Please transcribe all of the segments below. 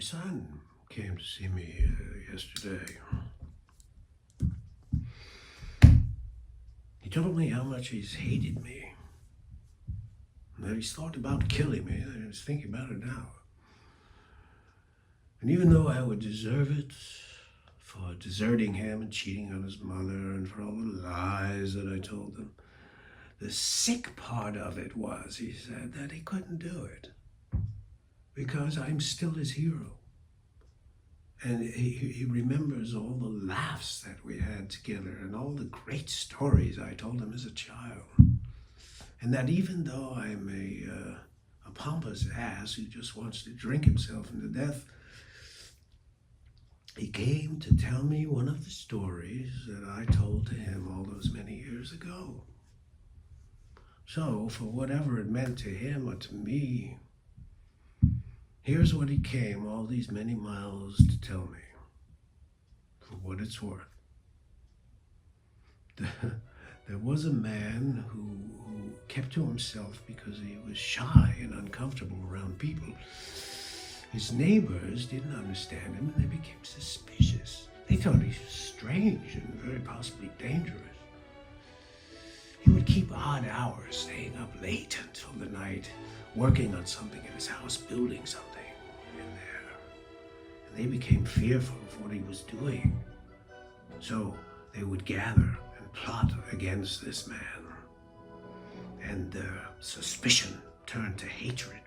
My son came to see me yesterday. He told me how much he's hated me, and that he's thought about killing me, and he's thinking about it now. And even though I would deserve it for deserting him and cheating on his mother and for all the lies that I told him, the sick part of it was, he said, that he couldn't do it because I'm still his hero. And he remembers all the laughs that we had together and all the great stories I told him as a child. And that even though I'm a pompous ass who just wants to drink himself into death, he came to tell me one of the stories that I told to him all those many years ago. So, for whatever it meant to him or to me, here's what he came all these many miles to tell me, for what it's worth. There was a man who kept to himself because he was shy and uncomfortable around people. His neighbors didn't understand him, and they became suspicious. They thought he was strange and very possibly dangerous. He would keep odd hours, staying up late until the night, working on something in his house, building something in there. And they became fearful of what he was doing. So they would gather and plot against this man. And their suspicion turned to hatred.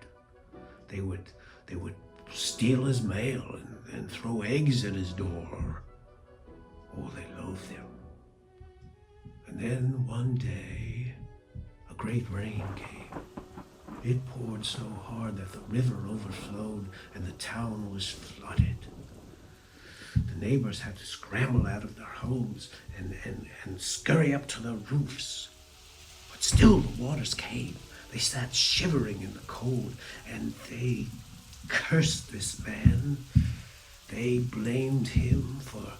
They would steal his mail and throw eggs at his door. Oh, they loathed him. And then one day, a great rain came. It poured so hard that the river overflowed and the town was flooded. The neighbors had to scramble out of their homes and scurry up to their roofs. But still the waters came. They sat shivering in the cold, and they cursed this man. They blamed him for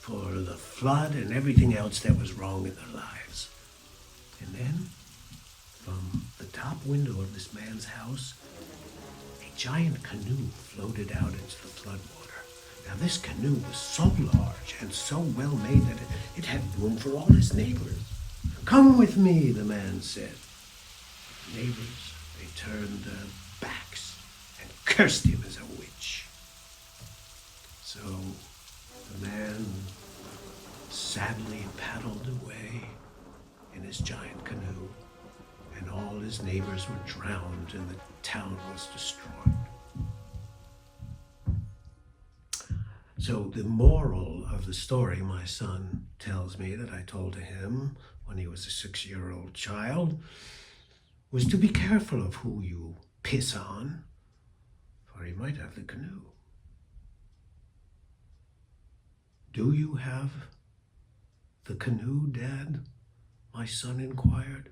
the flood and everything else that was wrong in their lives. And then, from the top window of this man's house, a giant canoe floated out into the floodwater. Now this canoe was so large and so well made that it had room for all his neighbors. "Come with me," the man said. The neighbors, they turned their backs and cursed him as a witch. So the man sadly paddled away in his giant canoe, and all his neighbors were drowned and the town was destroyed. So the moral of the story my son tells me that I told to him when he was a 6-year-old child was to be careful of who you piss on, for he might have the canoe. "Do you have the canoe, Dad?" my son inquired.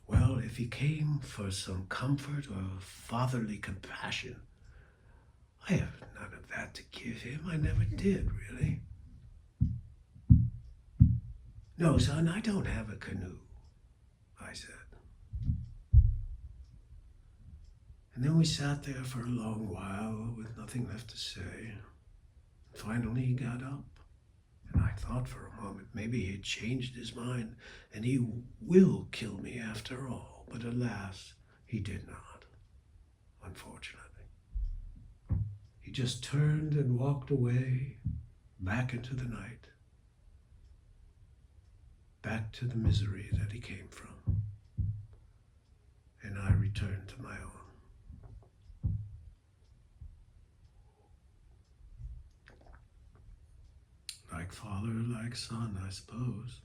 Well, if he came for some comfort or fatherly compassion, I have none of that to give him. I never did, really. "No, son, I don't have a canoe," I said. And then we sat there for a long while with nothing left to say. Finally, he got up, and I thought for a moment maybe he had changed his mind and he will kill me after all. But alas, he did not, unfortunately. He just turned and walked away, back into the night, back to the misery that he came from. And I returned to my own. Like father, like son, I suppose.